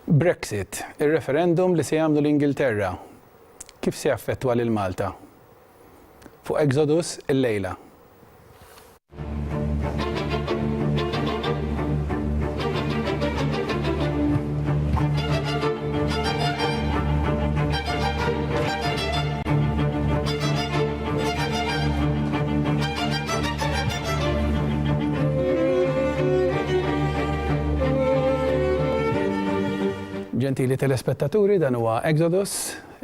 Brexit, il-referendum li se jagħmlu l-Ingilterra, kif se jaffettwa lil Malta? Fuq Exodus il-lejla. Ġentili telespettaturi, dan huwa Exodus,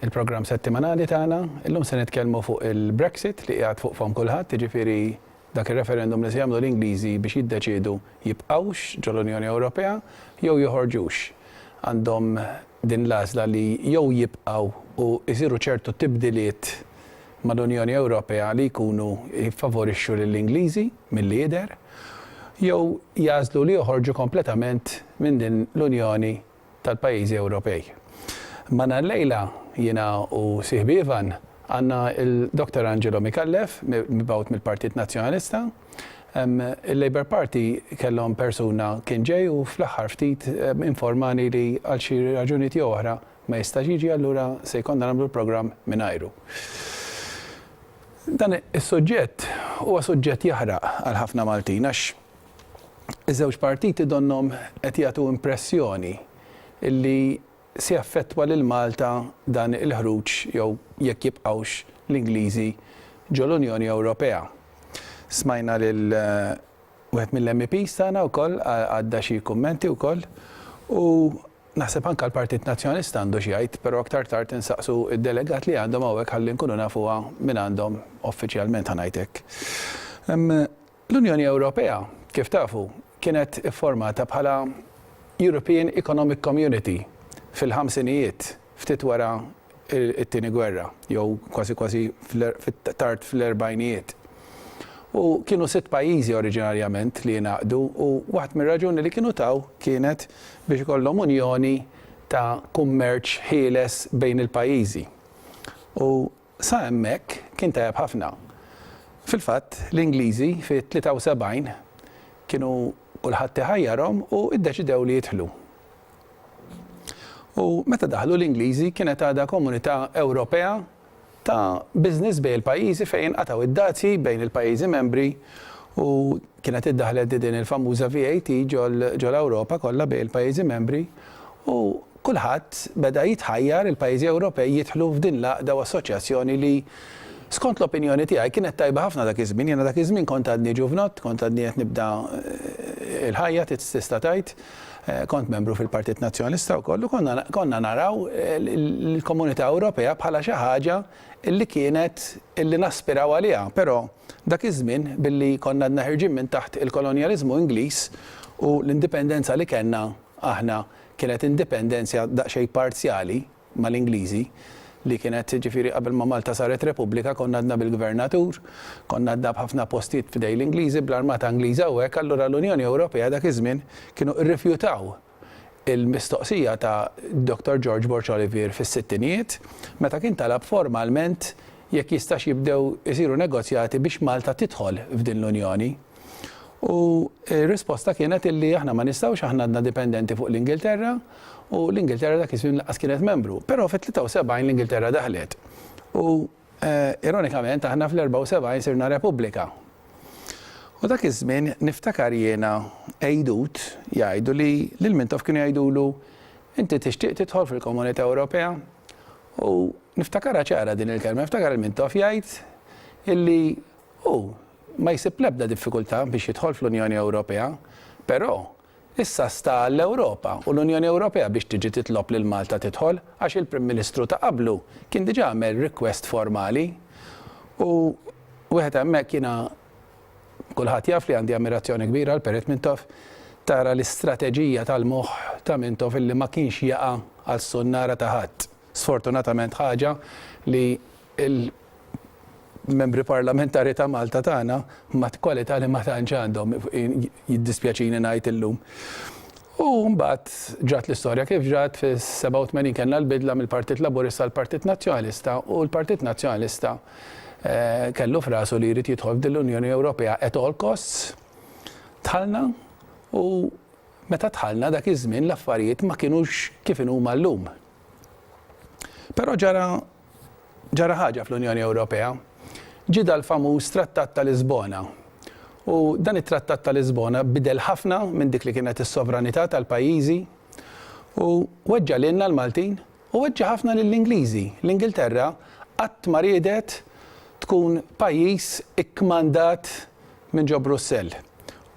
il-programm settimanali tagħna. Illum se nitkellmu fuq il-Brexit li qiegħed fuq fhom kulħadd, jiġifieri dak ir-referendum li se jagħmlu l-Ingliżi biex jiddeċiedu jibqgħux ġol-Unjoni Ewropea jew joħorġux. Għandhom din l-għażla li jew jibqgħu u jsiru ċertu tibdiliet mal-Unjoni Ewropea li jkunu jiffavorixxu lill-Ingliżi milli jidher, jew jażlu li joħorġu kompletament minn din l-Unjoni tal-pajjiżi Ewropej. Mana l-lejla jiena u sieħbi Ivan għandna il-Dr. Angelo Mikallef, mibgħut mill-Partit Nazzjonalista. Il-Labour Party kellhom persuna kien ġej u fl-aħħar ftit informani li għal xi raġunijiet oħra ma jistax jiġi, allura se jkollna nagħmlu l-programm mingħajru. Dan is-suġġett huwa suġġett jaħraq għal ħafna Maltin għax iż-żewġ partiti donhom qed jagħtu impressjoni illi se jaffettwa lil Malta dan il-ħruġ jew jekk jibqgħux l-Ingliżi ġol-Unjoni Ewropea. Smajna lil wieħed mill-MEPs tagħna wkoll għadda xi kummenti wkoll u naħseb anke l-Partit Nazzjonalista għandu xi jgħid, però aktar tard insaqsu d-delegat li għandhom hawnhekk ħalli nkunu nafuha minn għandhom uffiċjalment ħanajtek. L-Unjoni Ewropea, kif tafu, kienet iffurmata bħala European Economic Community fil-ħamsinijiet ftit wara it-tieni gwerra, jew kważi tard fl-erbajnijiet. U kienu 6 pajjiżi oriġinarjament li jingħaqdu u waħed mir-raġuni li kienu taw kienet biex ikollhom unjoni ta' kummerċ ħieles bejn il-pajjiżi. U sa hemmhekk kien tajjeb ħafna. Fil-fatt l-Ingliżi fit-73 kienu kulħadd iħajjarhom u ddeċidew li jidħlu. U meta daħlu l-Ingliżi kienet għadha komunità Ewropea ta' business bejn il-pajjiżi fejn qataw id-dazji bejn il-pajjiżi membri u kienet iddaħlet din il-famuża VAT ġol Ewropa kollha bejn il-pajjiżi membri u kulħadd beda jitħajjar il-pajjiżi Ewropej jidħlu f'din l-għaqda u assoċjazzjoni li skont l-opinjoni tiegħi kienet tajba ħafna dak iż-żmien, jiena dak iż-żmien kont għadni ġuvnot, kont għadni qed nibda il-ħajja tista' tgħid, kont membru fil-Partit Nazzjonalista wkoll u konna naraw l-Komunità Ewropea bħala xi ħaġa illi naspiraw għaliha, però dak iż-żmien billi konna għadna ħirġin minn taħt il-kolonjaliżmu Ingliż u l-indipendenza li kellna aħna kienet indipendenza daqsxejn parzjali mal-Ingliżi li kienet ġifieri qabel ma Malta saret Repubblika konna għadna bil-Gvernatur, konna għadna b'ħafna postijiet f'idej l-Ingliżi bl-Armata Ingliża u hekk, allura l-Unjoni Ewropea dak iż-żmien kienu rrifjutaw il-mistoqsija ta' Dr. George Borch Olivier fis-sittinijiet meta kien talab formalment jekk jistax jibdew isiru negozjati biex Malta tidħol f'din l-Unjoni. U r-risposta kienet illi aħna ma nistgħux aħna għadna dipendenti fuq l-Ingilterra u l-Ingilterra dak iż-żmien laqas kienet membru, però fit-73 l-Ingilterra daħlet. U ironikament aħna fl-74 sirna Repubblika. U dak iż-żmien niftakar jiena għejdut jgħidu li lil Mintoff kienu jgħidulu inti tixtieq tidħol fil-Komunità Ewropea u niftakarha ċara din il-kelma, niftakar il-Mintoff jgħid illi ma jsib l-ebda diffikultà biex jidħol fl-Unjoni Ewropea, però issa sta l-Ewropa u l-Unjoni Ewropea biex tiġi titlob lil Malta tidħol għax il-Prim Ministru ta' qablu kien diġà għamel request formali u wieħed hemmhekk jiena kulħadd jaf li għandi ammirazzjoni kbira għal Peret Mintoff tara l-istrateġija tal-moħħ ta' Mintoff illi ma kienx jaqa' għal sunnara ta' ħadd. Sfortunatament ħaġa li membri parlamentari ta' Malta tagħna ma' kwalità li ma tantx għandhom jiddispjaċini ngħid illum. U mbagħad ġrat l-istorja kif ġrat fis-87 kellna l-bidla mill-Partit Laburista għall Partit Nazzjonalista u l-Partit Nazzjonalista kellu f'rasu li jrid jidħol f'din l-Unjoni Ewropea at all costs. Tħallna u meta tħallna dak iż-żmien l-affarijiet ma kinux kif huma llum. Però ġara ħaġa fl-Unjoni Ewropea. Ġie l-famuż Trattat ta' Lisbona. U dan it-Trattat ta' Lisbona bidel ħafna minn dik li kienet is-sovranità tal-pajjiżi u weġġa' lilna l-Maltin u weġġa' ħafna lill-Ingliżi. L-Ingilterra qatt ma riedet tkun pajjiż ikkmandat minn ġo Brussell.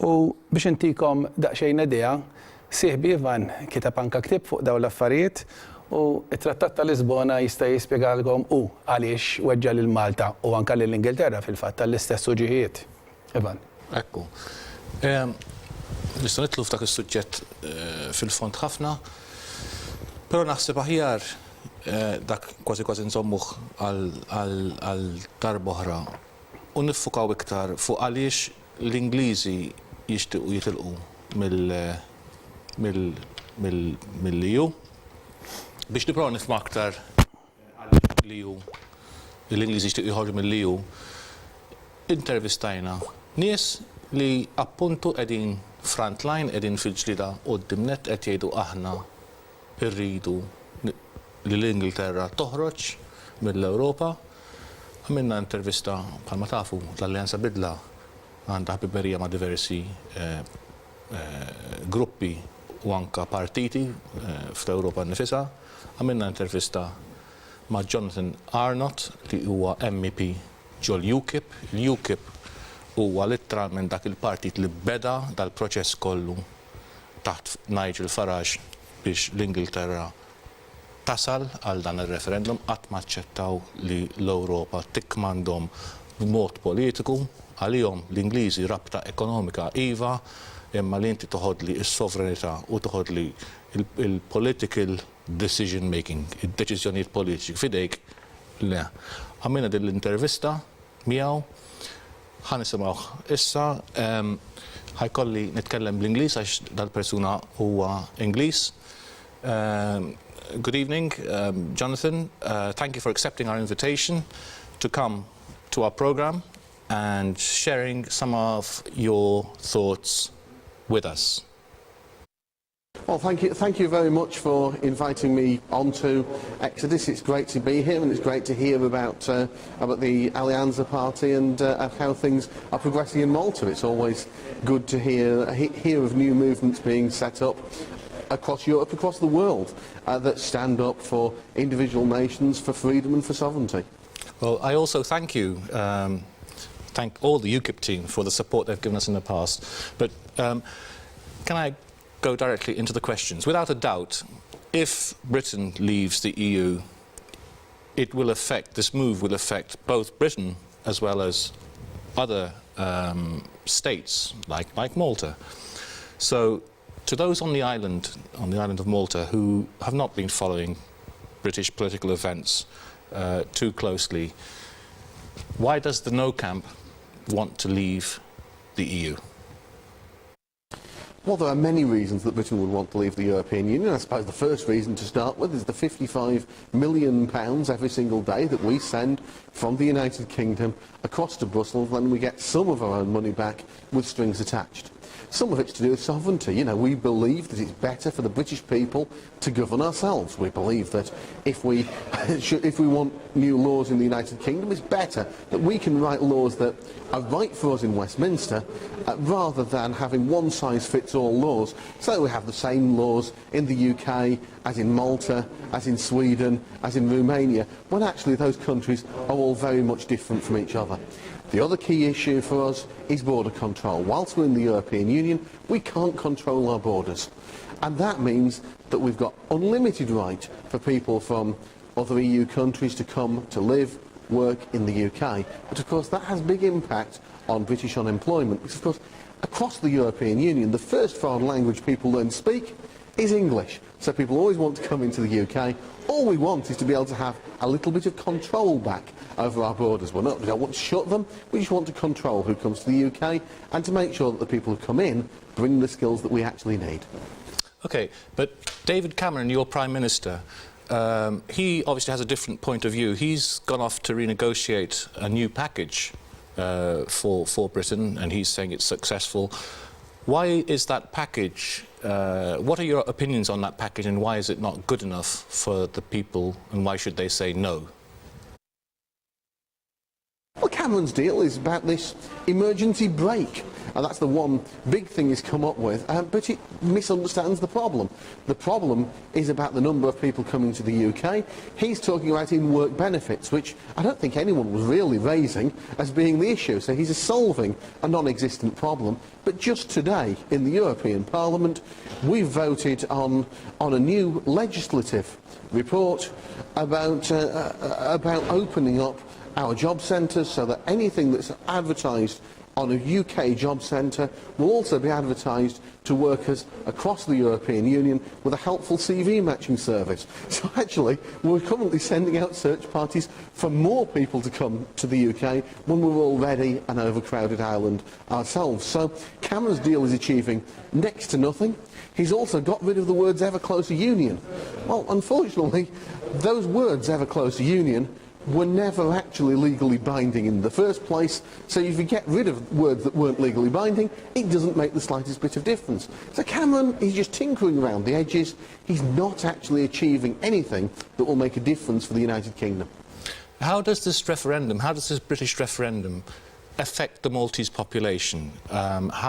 U biex intikom daqsxejn idea, sieħbi Ivan kitab anke ktieb fuq dawn l-affarijiet u it-Trattat ta' Lisbona jista' jispjegalkom għaliex weġġa' lil Malta u anke lill-Ingilterra fil-fatt tal-istess uġiħiet. Ivan. Ekku. Nistgħu nitlu f'dak is-suġġett fil-fond ħafna, però naħseb aħjar dak kważi nżommuh għal darba oħra u niffukaw iktar fuq għaliex l-Ingliżi jixtiequ jitilqu mill-EU biex nipprova nifhmu aktar l-EU l-Ingliżi jixtiequ jħorġu mill-EU. Intervistajna nies li appuntu qegħdin frontline qegħdin fil-ġlida qudiemnet qed jgħidu aħna rridu li l-Ingilterra toħroġ mill-Ewropa. Għamilna intervista bħalma tafu l-Alleanza Bidla għandha ħbiberija ma' diversi gruppi u anka partiti fl-Ewropa nifisha. Għamilna intervista ma' Jonathan Arnott li huwa MEP ġol UKIP. L-UKIP huwa litteralment dak il-partit li beda dal-proċess kollu taħt Nigel Farage biex l-Ingilterra tasal għal dan ir-referendum qatt ma aċċettaw li l-Ewropa tikkmandhom b'mod politiku għalihom l-Ingliżi rabta ekonomika iva imma li inti toħodli s-sovranità u toħodli il-political decision making, id-deċiżjonijiet politiċi fidejk le. Għamilna din l-intervista miegħu ħanisimgħuh issa ħajkolli nitkellem bl-Ingliż għax dal-persuna huwa Ingliż. Good evening, Jonathan. Thank you for accepting our invitation to come to our program and sharing some of your thoughts with us. Well, thank you very much for inviting me onto Exodus. It's great to be here and it's great to hear about the Alleanza Party and how things are progressing in Malta. It's always good to hear of new movements being set up across Europe, across the world, that stand up for individual nations, for freedom and for sovereignty. Well, I also thank you, thank all the UKIP team for the support they've given us in the past. But can I go directly into the questions? Without a doubt, if Britain leaves the EU, this move will affect both Britain as well as other states like Malta. So, to those on the island of Malta who have not been following British political events too closely, why does the No camp want to leave the EU? Well, there are many reasons that Britain would want to leave the European Union. I suppose the first reason to start with is the £55 million every single day that we send from the United Kingdom across to Brussels, when we get some of our own money back with strings attached. Some of it's to do with sovereignty. You know, we believe that it's better for the British people to govern ourselves. We believe that if we want new laws in the United Kingdom, it's better that we can write laws that are right for us in Westminster rather than having one-size-fits-all laws. So we have the same laws in the UK as in Malta, as in Sweden, as in Romania, when actually those countries are all very much different from each other. The other key issue for us is border control. Whilst we're in the European Union, we can't control our borders. And that means that we've got unlimited right for people from other EU countries to come to live, work in the UK. But of course that has big impact on British unemployment, because of course across the European Union the first foreign language people learn to speak is English. So people always want to come into the UK. All we want is to be able to have a little bit of control back over our borders. We don't want to shut them, we just want to control who comes to the UK and to make sure that the people who come in bring the skills that we actually need. Okay, but David Cameron, your Prime Minister, he obviously has a different point of view. He's gone off to renegotiate a new package for Britain, and he's saying it's successful. Why is that package What are your opinions on that package, and why is it not good enough for the people, and why should they say no? Well, Cameron's deal is about this emergency brake, and that's the one big thing he's come up with, but it misunderstands the problem. The problem is about the number of people coming to the UK. He's talking about in-work benefits, which I don't think anyone was really raising as being the issue, so he's solving a non-existent problem. But just today, in the European Parliament, we voted on a new legislative report about opening up our job centres so that anything that's advertised on a UK job centre will also be advertised to workers across the European Union with a helpful CV matching service. So actually, we're currently sending out search parties for more people to come to the UK when we're already an overcrowded island ourselves. So Cameron's deal is achieving next to nothing. He's also got rid of the words ever closer union. Well, unfortunately, those words ever closer union were never actually legally binding in the first place, so if you get rid of words that weren't legally binding, it doesn't make the slightest bit of difference. So Cameron is just tinkering around the edges. He's not actually achieving anything that will make a difference for the United Kingdom. How does this British referendum affect the Maltese population?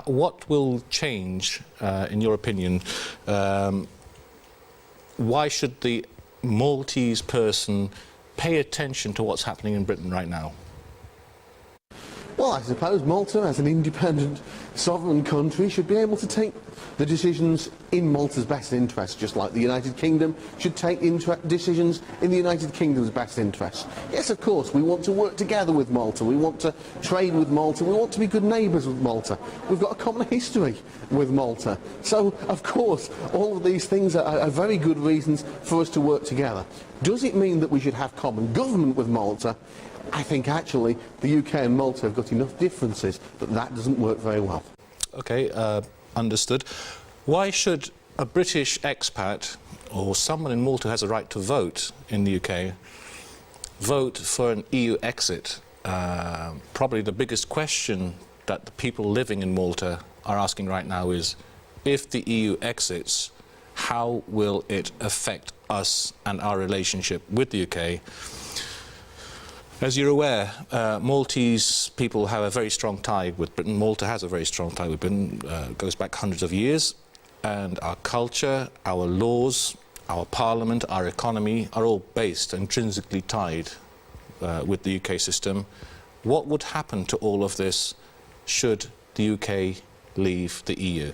What will change, in your opinion? Why should the Maltese person pay attention to what's happening in Britain right now? Well, I suppose Malta, as an independent, sovereign country, should be able to take the decisions in Malta's best interest, just like the United Kingdom should take decisions in the United Kingdom's best interest. Yes, of course, we want to work together with Malta, we want to trade with Malta, we want to be good neighbours with Malta. We've got a common history with Malta. So, of course, all of these things are very good reasons for us to work together. Does it mean that we should have common government with Malta? I think actually the UK and Malta have got enough differences that doesn't work very well. Okay, understood. Why should a British expat or someone in Malta who has a right to vote in the UK vote for an EU exit? Probably the biggest question that the people living in Malta are asking right now is, if the EU exits, how will it affect us and our relationship with the UK? As you're aware, Maltese people have a very strong tie with Britain. Malta has a very strong tie with Britain, goes back hundreds of years, and our culture, our laws, our parliament, our economy are all based, intrinsically tied with the UK system. What would happen to all of this should the UK leave the EU?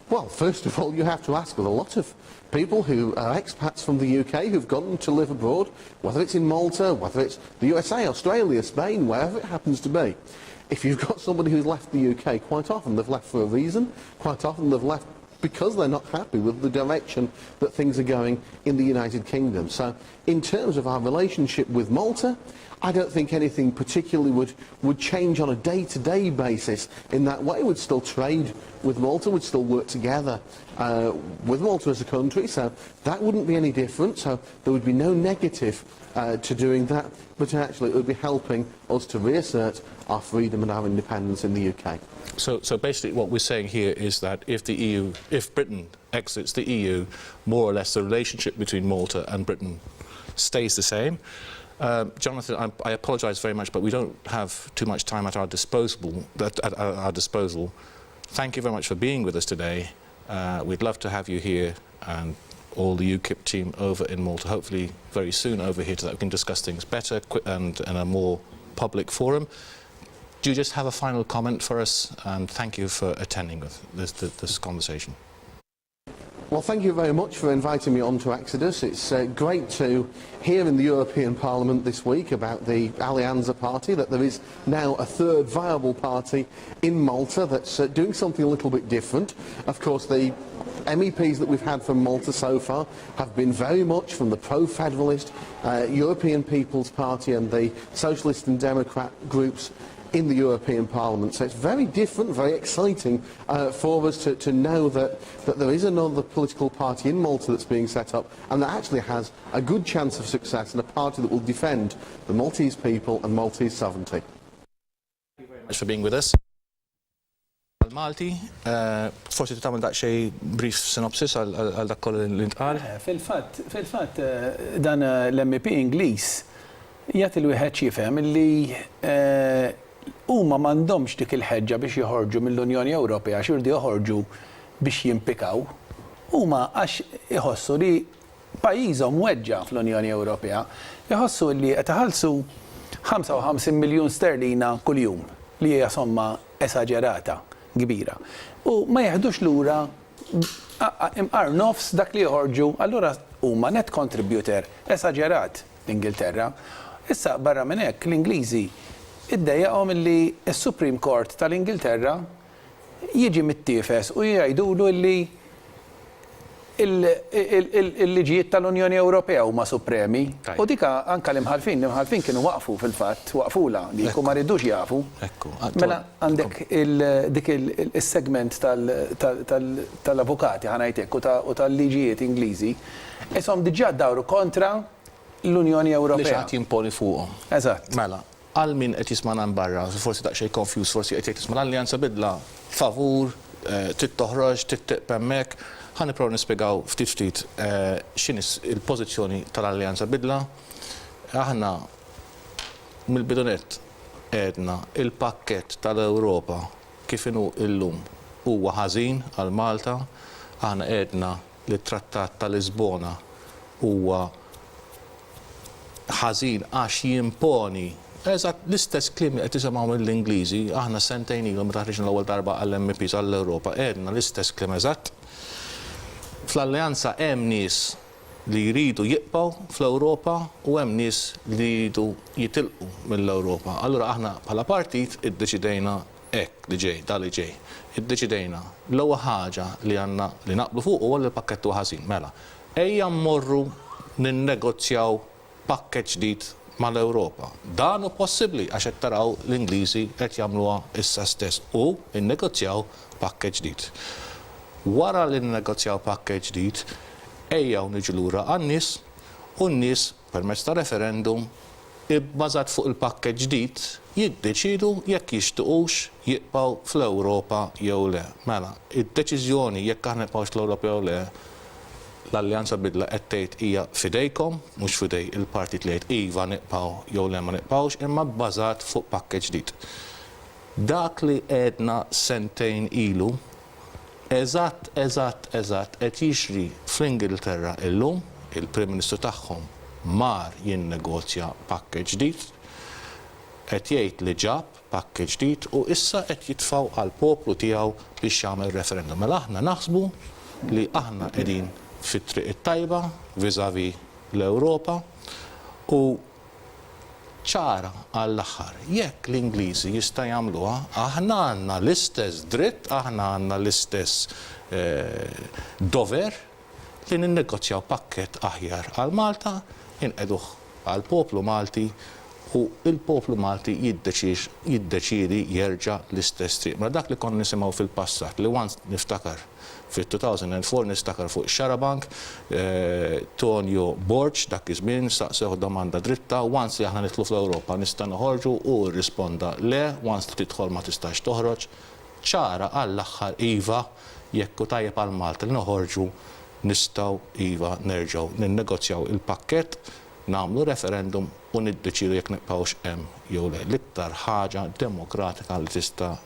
Well, first of all, you have to ask with a lot of people who are expats from the UK who've gone to live abroad, whether it's in Malta, whether it's the USA, Australia, Spain, wherever it happens to be. If you've got somebody who's left the UK, quite often they've left for a reason, quite often they've left because they're not happy with the direction that things are going in the United Kingdom. So, in terms of our relationship with Malta, I don't think anything particularly would change on a day-to-day basis in that way. We'd still trade with Malta, we'd still work together with Malta as a country, so that wouldn't be any different. So there would be no negative to doing that, but actually it would be helping us to reassert our freedom and our independence in the UK. So basically what we're saying here is that if Britain exits the EU, more or less the relationship between Malta and Britain stays the same. Jonathan, I apologise very much, but we don't have too much time at our disposal. Thank you very much for being with us today. We'd love to have you here and all the UKIP team over in Malta, hopefully very soon over here, so that we can discuss things better and in a more public forum. Do you just have a final comment for us? And thank you for attending this conversation. Well, thank you very much for inviting me on to Exodus. It's great to hear in the European Parliament this week about the Alleanza Party, that there is now a third viable party in Malta that's doing something a little bit different. Of course, the MEPs that we've had from Malta so far have been very much from the pro-federalist European People's Party and the Socialist and Democrat groups in the European Parliament. So it's very different, very exciting for us to know that there is another political party in Malta that's being set up and that actually has a good chance of success, and a party that will defend the Maltese people and Maltese sovereignty. Thank you very much for being with us. Malti, forsi tagħmel daqsxejn brief synopsis għal dak kollu li ntqal. Fil-fatt dan l-MEP Ingliż jagħti l-wieħed jifhem li huma m'għandhomx dik il-ħeġġa biex joħorġu mill-Unjoni Ewropea għax jurdu joħorġu biex jimpikaw. Huma għax iħossu li pajjiżhom weġġa fl-Unjoni Ewropea iħossu li qed iħallsu 55 miljun sterlina kuljum li hija somma esaġerata kbira. U ma jeħdux lura imqar nofs dak li joħorġu, allura huma net contributor esaġerat l-Ingilterra. Issa barra minn hekk l-Ingliżi iddejjaqhom li s-Supreme Court tal-Ingilterra jiġi mittiefes u jgħidulu li il-liġijiet tal-Unjoni Ewropea huma supremi. U dika anka l-imħalfin kienu waqfu fil-fatt, waqfula, li ma rridux jafu. Mela għandek dik il-segment tal-avukati ħanajtek u tal-liġijiet Ingliżi, isom diġà dawru kontra l-Unjoni Ewropea. Li xaħat jimponi fuqhom. Eżatt. Mela, għal min qed jisma' barra, forsi daqsxejn confused, forsi qed jisma' l-Alleanza Bidla favur, trid toħroġ, trid tiqbem hemmhekk. Ħa nipprov nispjegaw ftit x'inhi il-pożizzjoni tal-Alleanza Bidla. Aħna mill-bidunet għedna il-pakkett tal-Ewropa kif inhu llum huwa ħażin għal Malta. Aħna għedna li t-Trattat tal-Lisbona huwa ħażin għax jimponi eżatt l-istess kliem li qed isimgħu mill-Ingliżi. Aħna sentejn ilhom meta ħriġna l-ewwel darba għall-MPs għall-Ewropa għedna l-istess kliem eżatt. Fl-Alleanza hemm nies li jridu jibqgħu fl-Ewropa u hemm nies li jridu jitilqu mill-Ewropa. Allura aħna bħala partit iddeċidejna hekk li ġej, da li ġej. Iddeċidejna l-ewwel ħaġa li għandna li naqblu fuq huwa li l-pakkett huwa ħażin. Mela, ejja mmorru ninnegozjaw pakkett ġdid mal-Ewropa. Dan hu possibbli għax qed taraw l-Ingliżi qed jagħmluha issa stess u nnegozjaw pakkett ġdid. Wara li nnegozjaw pakkett ġdid, ejjew niġu lura għan-nies u n-nies permezz ta' referendum ibbażat fuq il-pakkett ġdid jiddeċidu jekk jixtiequx jibqgħu fl-Ewropa jew le. Mela, id-deċiżjoni jekk aħna nibqgħux fl-Ewropa jew le, l-Alleanza Bidla qed tgħid hija fidejkom, mhux fidej il-partit li jgħid iva nibqgħu jew le ma nibqgħux, imma bbażat fuq pakkett ġdid. Dak li għedna sentejn ilu eżatt qed jixri fl-Ingilterra illum, il-Prim Ministru tagħhom mar jinnegozja pakkett ġdid, qed jgħid li ġab pakkett ġdid u issa qed jitfgħu għall-poplu tiegħu biex jagħmel referendum. Mela aħna naħsbu li aħna qegħdin fit-triq it-tajba viżavi l-Ewropa u ċara għall-aħħar. Jekk l-Ingliżi jista' jagħmluha, aħna għandna l-istess dritt, aħna għandna l-istess dover li ninnegozjaw pakkett aħjar għal Malta, inqeduh għall poplu Malti u il-poplu Malti jiddeċiedi jerġa' l-istess triq. Ma dak li konna nisimgħu fil-passat li once niftakar fil-2004 nistakar fuq Xarabank, Tonio Borġ dak iż-żmien saqsew domanda dritta, once li aħna nidħlu fl-Ewropa nista' noħorġu u rrisponda le, once li tidħol ma tistax toħroġ. ċara għall-aħħar iva jekk tajjeb għal Malta li noħorġu nistgħu iva nerġgħu ninnegozjaw il-pakkett, nagħmlu referendum u niddeċidu jekk nibqgħux hemm jew le. L-iktar ħaġa demokratika li tista'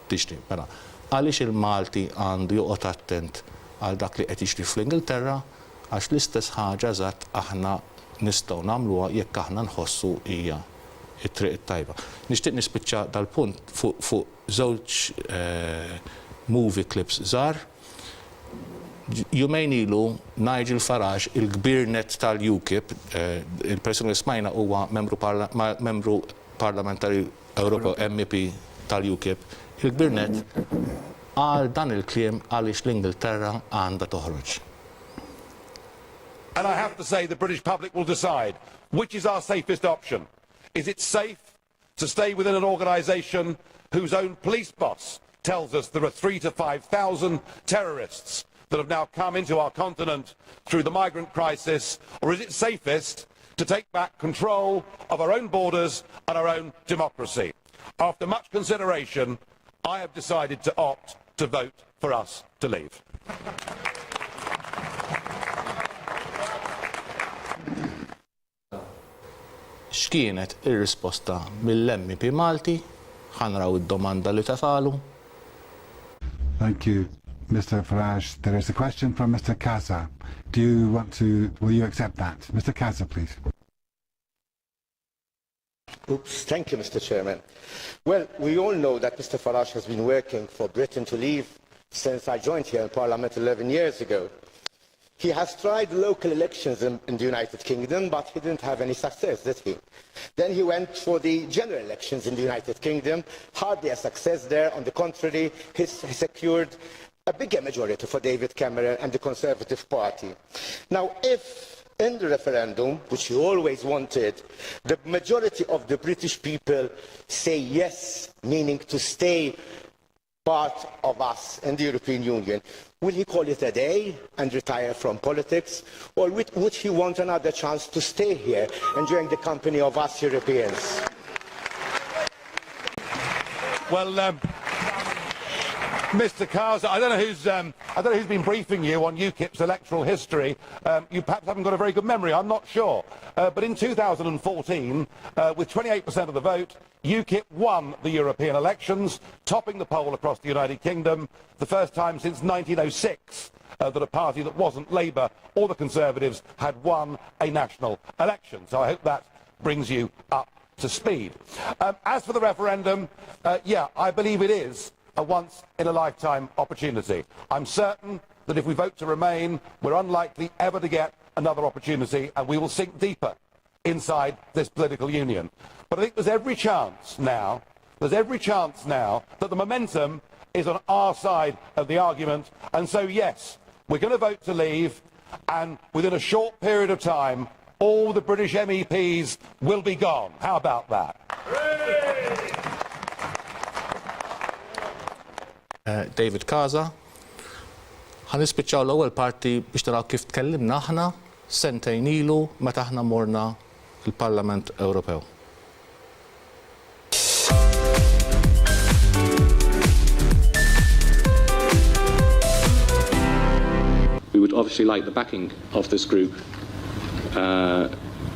tixtieq. Mela, għaliex il-Malti għandu joqgħod attent għal dak li qed jiġri fl-Ingilterra għax l-istess ħaġa eżatt aħna nistgħu nagħmluha jekk aħna nħossu hija it-triq it-tajba. Nixtieq nispiċċa dal-punt fuq żewġ movie clips żgħar. Jumejn ilu Nigel Farage, il-kbirnet tal-UKIP, il-persuna li smajna huwa membru parlamentari Ewropew MEP tal-UKIP, il-kbirnet għal dan il-kliem għaliex l-Ingilterra għandha toħroġ. And I have to say the British public will decide which is our safest option. Is it safe to stay within an organisation whose own police boss tells us there are 3,000 to 5,000 terrorists that have now come into our continent through the migrant crisis, or is it safest to take back control of our own borders and our own democracy? After much consideration, I have decided to opt to vote for us to leave. X'kienet ir-risposta mill-MP Malti? Ħanraw id-domanda li tafalu. Thank you, Mr. Farage. There is a question from Mr. Casa. Will you accept that? Mr. Casa, please. Thank you, Mr. Chairman. Well, we all know that Mr. Farage has been working for Britain to leave since I joined here in Parliament 11 years ago. He has tried local elections in the United Kingdom, but he didn't have any success, did he? Then he went for the general elections in the United Kingdom, hardly a success there. On the contrary, he secured a bigger majority for David Cameron and the Conservative Party. Now, if in the referendum, which he always wanted, the majority of the British people say yes, meaning to stay part of us in the European Union, will he call it a day and retire from politics, or would he want another chance to stay here enjoying the company of us Europeans? Well, Mr. Casa, I don't know who's been briefing you on UKIP's electoral history. You perhaps haven't got a very good memory, I'm not sure. But in 2014, with 28% of the vote, UKIP won the European elections, topping the poll across the United Kingdom, the first time since 1906 that a party that wasn't Labour or the Conservatives had won a national election. So I hope that brings you up to speed. As for the referendum, yeah, I believe it is a once-in-a-lifetime opportunity. I'm certain that if we vote to remain, we're unlikely ever to get another opportunity, and we will sink deeper inside this political union. But I think there's every chance now that the momentum is on our side of the argument, and so yes, we're going to vote to leave, and within a short period of time, all the British MEPs will be gone. How about that? David Casa, ħanispiċċaw l-ewwel parti biex taraw kif tkellimna aħna sentejn ilu meta aħna morna il-Parlament Ewropew. We would obviously like the backing of this group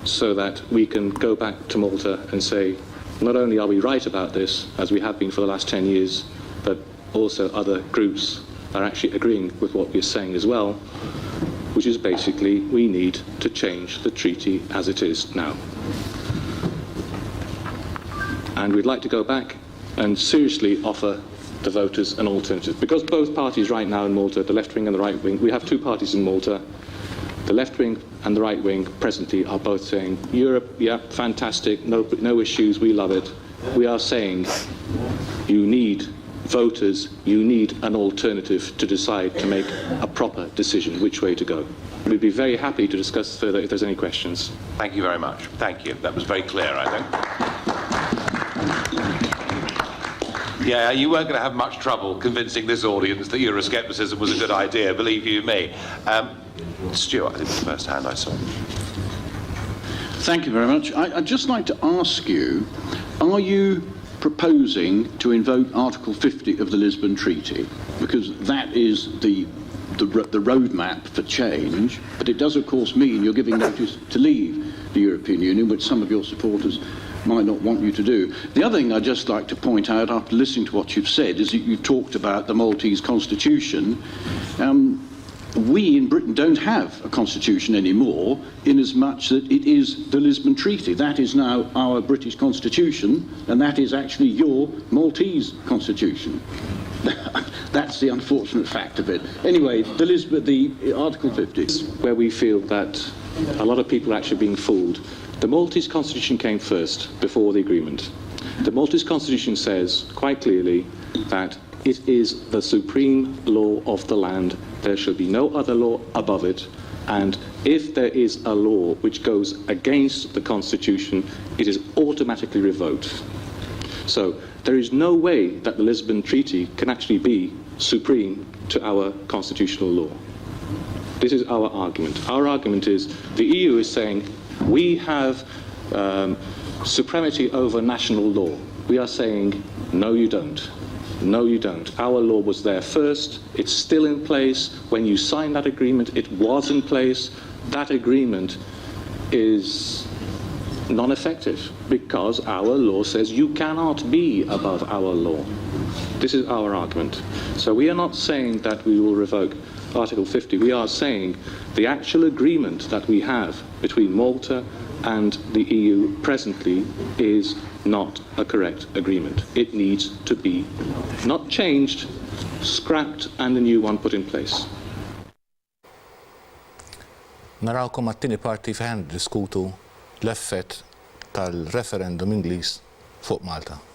so that we can go back to Malta and say, not only are we right about this, as we have been for the last 10 years, but also other groups are actually agreeing with what we're saying as well, which is basically we need to change the treaty as it is now. And we'd like to go back and seriously offer the voters an alternative. Because both parties right now in Malta, the left wing and the right wing, we have two parties in Malta, the left wing and the right wing presently are both saying, Europe, yeah, fantastic, no issues, we love it. We are saying, you need voters, you need an alternative to decide to make a proper decision which way to go. We'd be very happy to discuss further if there's any questions. Thank you very much. Thank you. That was very clear, I think. Yeah, you weren't going to have much trouble convincing this audience that Euroscepticism was a good idea, believe you me. Stuart, I think was the first hand I saw. Thank you very much. I'd just like to ask you, are you proposing to invoke Article 50 of the Lisbon Treaty? Because that is the roadmap for change, but it does of course mean you're giving notice to leave the European Union, which some of your supporters might not want you to do. The other thing I'd just like to point out after listening to what you've said is that you've talked about the Maltese constitution. We in Britain don't have a constitution anymore, in as much that it is the Lisbon Treaty. That is now our British constitution, and that is actually your Maltese constitution. That's the unfortunate fact of it. Anyway, the Article 50. Where we feel that a lot of people are actually being fooled. The Maltese constitution came first, before the agreement. The Maltese constitution says quite clearly that it is the supreme law of the land. There shall be no other law above it, and if there is a law which goes against the Constitution, it is automatically revoked. So there is no way that the Lisbon Treaty can actually be supreme to our constitutional law. This is our argument. Our argument is the EU is saying we have supremacy over national law. We are saying no, you don't. No, you don't. Our law was there first. It's still in place. When you signed that agreement, it was in place. That agreement is non-effective because our law says you cannot be above our law. This is our argument. So we are not saying that we will revoke Article 50. We are saying the actual agreement that we have between Malta and the EU presently is not a correct agreement. It needs to be not changed, scrapped and a new one put in place. Narawkom għat-tieni parti fejn diskutu l-effett tal-referendum Ingliż fuq Malta.